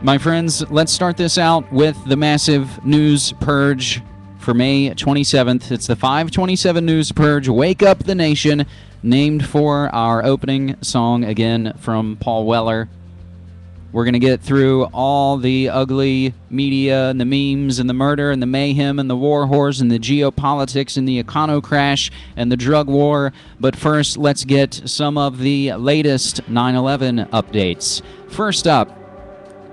My friends, let's start this out with the massive news purge for May 27th. It's the 527 News Purge, Wake Up the Nation, named for our opening song, again, from Paul Weller. We're going to get through all the ugly media and the memes and the murder and the mayhem and the war whores and the geopolitics and the econo crash and the drug war. But first, let's get some of the latest 9/11 updates. First up,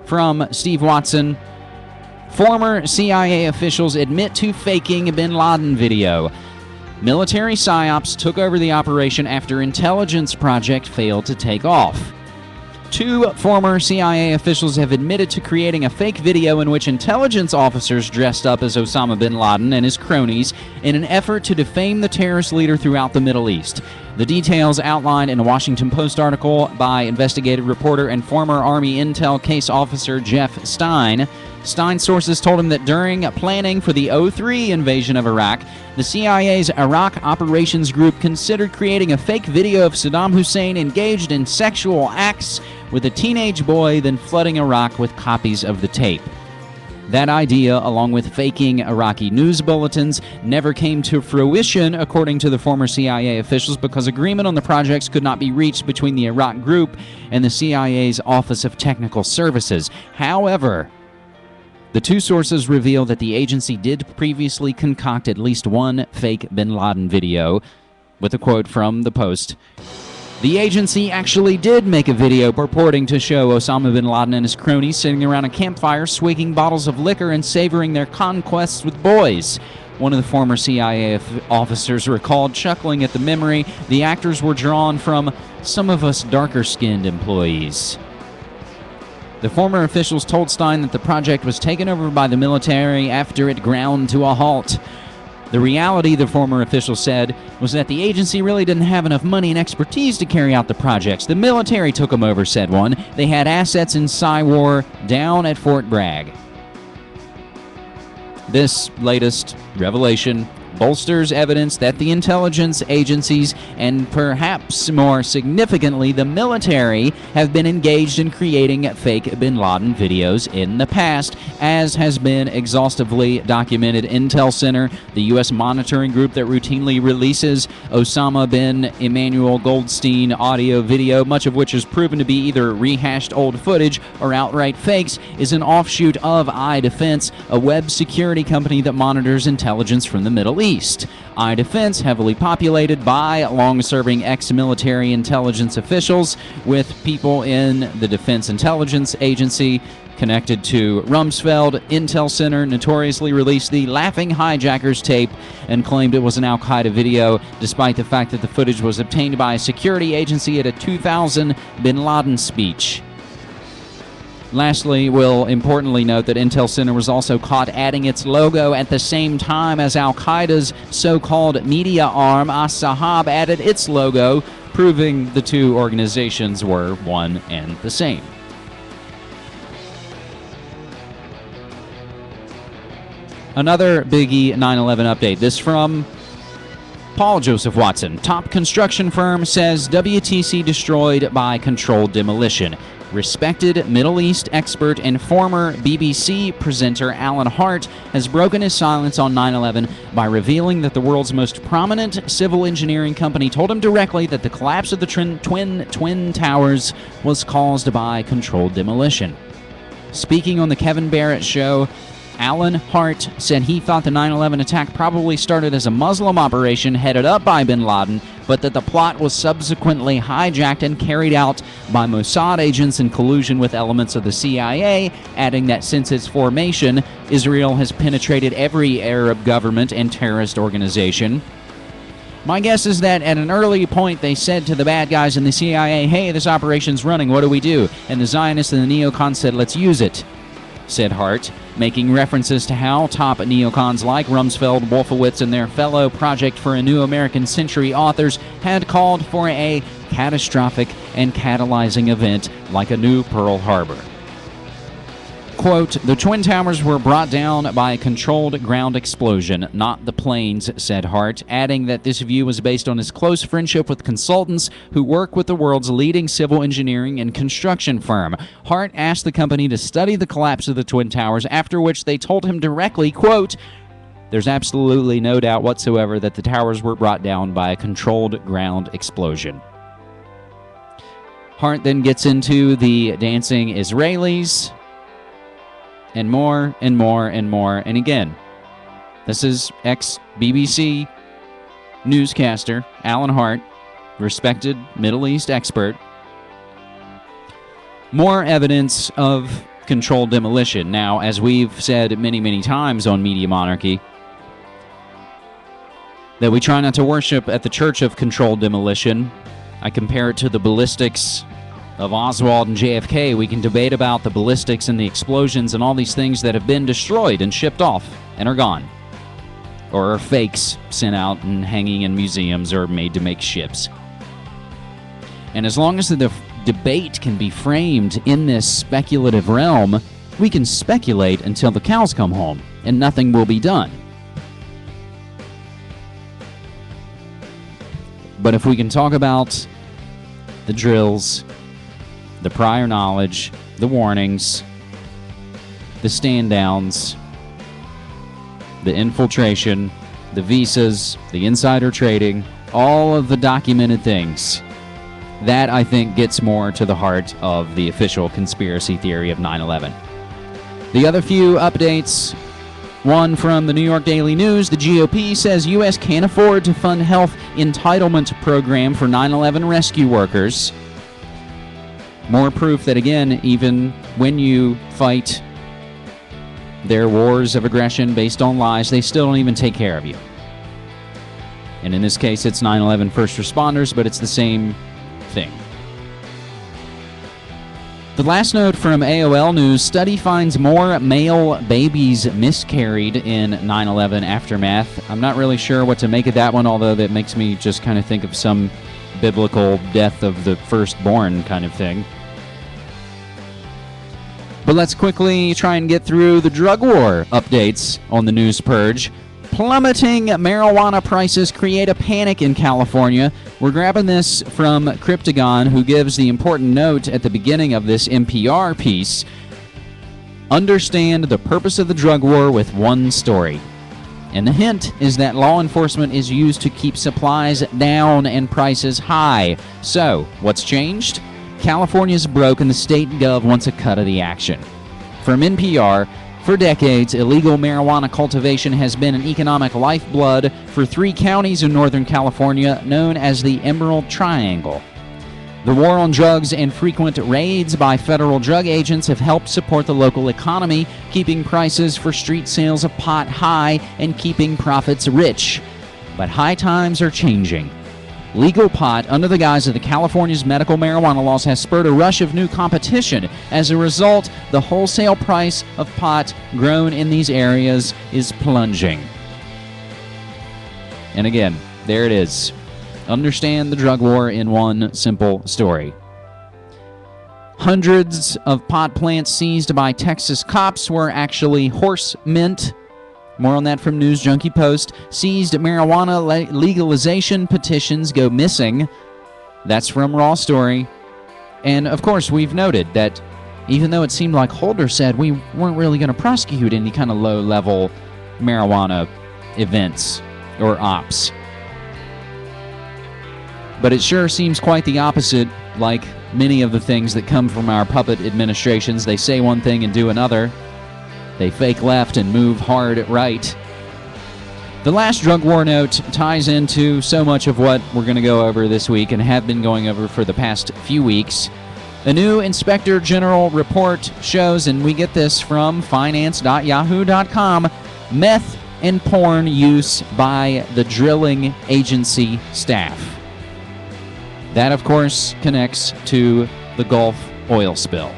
from Steve Watson, former CIA officials admit to faking bin Laden video. Military psyops took over the operation after intelligence project failed to take off. 2 former CIA officials have admitted to creating a fake video in which intelligence officers dressed up as Osama bin Laden and his cronies in an effort to defame the terrorist leader throughout the Middle East. The details outlined in a Washington Post article by investigative reporter and former Army Intel case officer Jeff Stein. Stein's sources told him that during planning for the 2003 invasion of Iraq, the CIA's Iraq Operations Group considered creating a fake video of Saddam Hussein engaged in sexual acts with a teenage boy, then flooding Iraq with copies of the tape. That idea, along with faking Iraqi news bulletins, never came to fruition, according to the former CIA officials, because agreement on the projects could not be reached between the Iraq group and the CIA's Office of Technical Services. However, the 2 sources reveal that the agency did previously concoct at least one fake bin Laden video, with a quote from the Post. The agency actually did make a video purporting to show Osama bin Laden and his cronies sitting around a campfire, swigging bottles of liquor and savoring their conquests with boys. One of the former CIA officers recalled, chuckling at the memory. The actors were drawn from some of us darker-skinned employees. The former officials told Stein that the project was taken over by the military after it ground to a halt. The reality, the former official said, was that the agency really didn't have enough money and expertise to carry out the projects. The military took them over, said one. They had assets in Psy-War down at Fort Bragg. This latest revelation bolsters evidence that the intelligence agencies, and perhaps more significantly the military, have been engaged in creating fake bin Laden videos in the past, as has been exhaustively documented. Intel Center, the U.S. monitoring group that routinely releases Osama bin Emmanuel Goldstein audio video, much of which is proven to be either rehashed old footage or outright fakes, is an offshoot of iDefense, a web security company that monitors intelligence from the Middle East. iDefense, heavily populated by long-serving ex-military intelligence officials, with people in the Defense Intelligence Agency connected to Rumsfeld. Intel Center notoriously released the Laughing Hijackers tape and claimed it was an Al-Qaeda video, despite the fact that the footage was obtained by a security agency at a 2000 bin Laden speech. Lastly, we'll importantly note that Intel Center was also caught adding its logo at the same time as Al-Qaeda's so-called media arm, As-Sahab, added its logo, proving the 2 organizations were one and the same. Another biggie 9/11 update. This from Paul Joseph Watson. Top construction firm says WTC destroyed by controlled demolition. Respected Middle East expert and former BBC presenter Alan Hart has broken his silence on 9/11 by revealing that the world's most prominent civil engineering company told him directly that the collapse of the Twin Towers was caused by controlled demolition. Speaking on the Kevin Barrett Show, Alan Hart said he thought the 9/11 attack probably started as a Muslim operation headed up by bin Laden, but that the plot was subsequently hijacked and carried out by Mossad agents in collusion with elements of the CIA, adding that since its formation, Israel has penetrated every Arab government and terrorist organization. My guess is that at an early point they said to the bad guys in the CIA, hey, this operation's running, what do we do? And the Zionists and the neocons said, let's use it, said Hart, making references to how top neocons like Rumsfeld, Wolfowitz, and their fellow Project for a New American Century authors had called for a catastrophic and catalyzing event like a new Pearl Harbor. Quote, "The Twin Towers were brought down by a controlled ground explosion, not the planes," said Hart, adding that this view was based on his close friendship with consultants who work with the world's leading civil engineering and construction firm. Hart asked the company to study the collapse of the Twin Towers, after which they told him directly, quote, "There's absolutely no doubt whatsoever that the towers were brought down by a controlled ground explosion." Hart then gets into the dancing Israelis, and more and more and more. And again, this is ex-BBC newscaster Alan Hart, respected Middle East expert. More evidence of controlled demolition. Now, as we've said many, many times on Media Monarchy, that we try not to worship at the church of controlled demolition. I compare it to the ballistics of Oswald and JFK. We can debate about the ballistics and the explosions and all these things that have been destroyed and shipped off and are gone, or are fakes sent out and hanging in museums or made to make ships. And as long as the debate can be framed in this speculative realm, we can speculate until the cows come home and nothing will be done. But if we can talk about the drills, the prior knowledge, the warnings, the stand-downs, the infiltration, the visas, the insider trading, all of the documented things, that, I think, gets more to the heart of the official conspiracy theory of 9/11. The other few updates, one from the New York Daily News, the GOP says U.S. can't afford to fund health entitlement program for 9/11 rescue workers. More proof that, again, even when you fight their wars of aggression based on lies, they still don't even take care of you. And in this case, it's 9/11 first responders, but it's the same thing. The last note from AOL News, study finds more male babies miscarried in 9/11 aftermath. I'm not really sure what to make of that one, although that makes me just kind of think of some biblical death of the firstborn kind of thing. But let's quickly try and get through the drug war updates on the News Purge. Plummeting marijuana prices create a panic in California. We're grabbing this from Cryptagon, who gives the important note at the beginning of this NPR piece. Understand the purpose of the drug war with one story. And the hint is that law enforcement is used to keep supplies down and prices high. So, what's changed? California's broke and the state gov wants a cut of the action. From NPR, for decades, illegal marijuana cultivation has been an economic lifeblood for 3 counties in Northern California known as the Emerald Triangle. The war on drugs and frequent raids by federal drug agents have helped support the local economy, keeping prices for street sales of pot high and keeping profits rich. But high times are changing. Legal pot, under the guise of the California's medical marijuana laws, has spurred a rush of new competition. As a result, the wholesale price of pot grown in these areas is plunging. And again, there it is. Understand the drug war in one simple story. Hundreds of pot plants seized by Texas cops were actually horse mint. More on that from News Junkie Post. Seized marijuana legalization petitions go missing. That's from Raw Story. And, of course, we've noted that even though it seemed like Holder said we weren't really going to prosecute any kind of low-level marijuana events or ops. But it sure seems quite the opposite, like many of the things that come from our puppet administrations. They say one thing and do another. They fake left and move hard right. The last drug war note ties into so much of what we're going to go over this week and have been going over for the past few weeks. A new Inspector General report shows, and we get this from finance.yahoo.com, meth and porn use by the drilling agency staff. That, of course, connects to the Gulf oil spill.